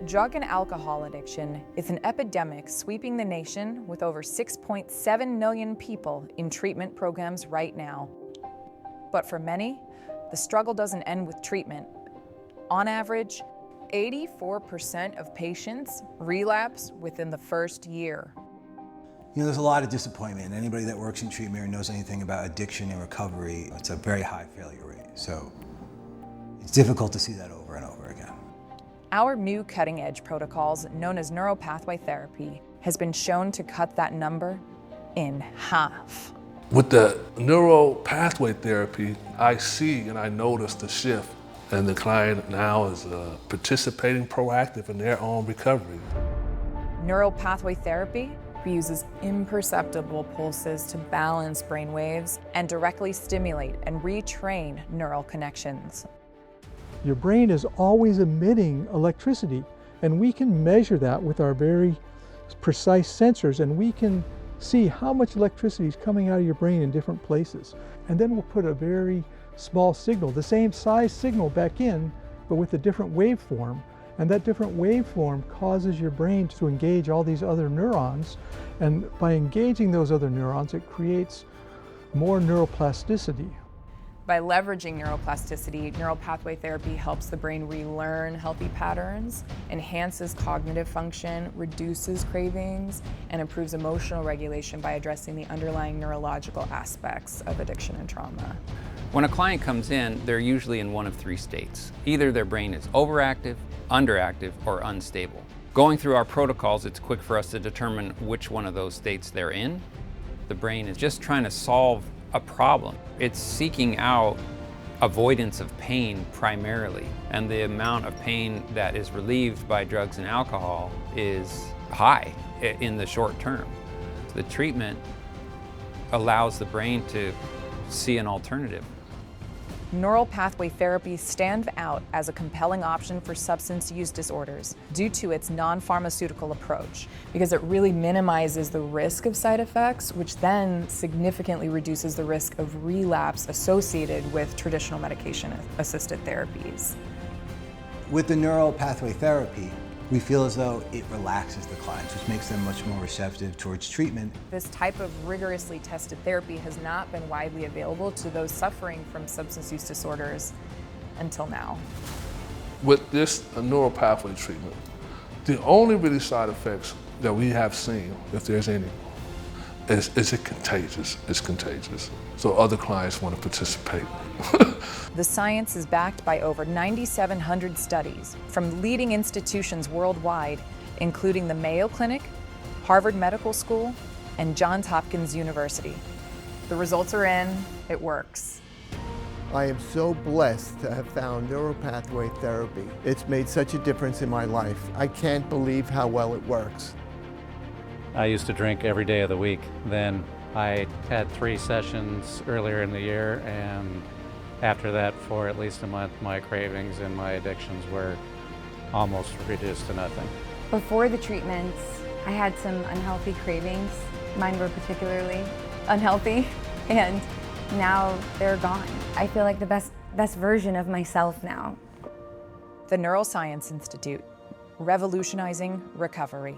Drug and alcohol addiction is an epidemic sweeping the nation with over 6.7 million people in treatment programs right now. But for many, the struggle doesn't end with treatment. On average, 84% of patients relapse within the first year. You know, there's a lot of disappointment. Anybody that works in treatment or knows anything about addiction and recovery, it's a very high failure rate. So it's difficult to see that over and over again. Our new cutting-edge protocols, known as neuropathway therapy, has been shown to cut that number in half. With the neuropathway therapy, I see and I notice the shift, and the client now is participating proactive in their own recovery. Neuropathway therapy uses imperceptible pulses to balance brain waves and directly stimulate and retrain neural connections. Your brain is always emitting electricity, and we can measure that with our very precise sensors, and we can see how much electricity is coming out of your brain in different places. And then we'll put a very small signal, the same size signal back in, but with a different waveform. And that different waveform causes your brain to engage all these other neurons. And by engaging those other neurons, it creates more neuroplasticity. By leveraging neuroplasticity, neuropathway therapy helps the brain relearn healthy patterns, enhances cognitive function, reduces cravings, and improves emotional regulation by addressing the underlying neurological aspects of addiction and trauma. When a client comes in, they're usually in one of three states. Either their brain is overactive, underactive, or unstable. Going through our protocols, it's quick for us to determine which one of those states they're in. The brain is just trying to solve a problem. It's seeking out avoidance of pain primarily, and the amount of pain that is relieved by drugs and alcohol is high in the short term. The treatment allows the brain to see an alternative. Neuropathway therapy stands out as a compelling option for substance use disorders due to its non-pharmaceutical approach, because it really minimizes the risk of side effects, which then significantly reduces the risk of relapse associated with traditional medication-assisted therapies. With the neuropathway therapy, we feel as though it relaxes the clients, which makes them much more receptive towards treatment. This type of rigorously tested therapy has not been widely available to those suffering from substance use disorders until now. With this neuropathway treatment, the only really side effects that we have seen, if there's any, is it contagious? It's contagious. So other clients want to participate. The science is backed by over 9,700 studies from leading institutions worldwide, including the Mayo Clinic, Harvard Medical School, and Johns Hopkins University. The results are in, it works. I am so blessed to have found neuropathway therapy. It's made such a difference in my life. I can't believe how well it works. I used to drink every day of the week. Then I had 3 sessions earlier in the year, and after that, for at least a month, my cravings and my addictions were almost reduced to nothing. Before the treatments, I had some unhealthy cravings. Mine were particularly unhealthy, and now they're gone. I feel like the best version of myself now. The Neuroscience Institute, revolutionizing recovery.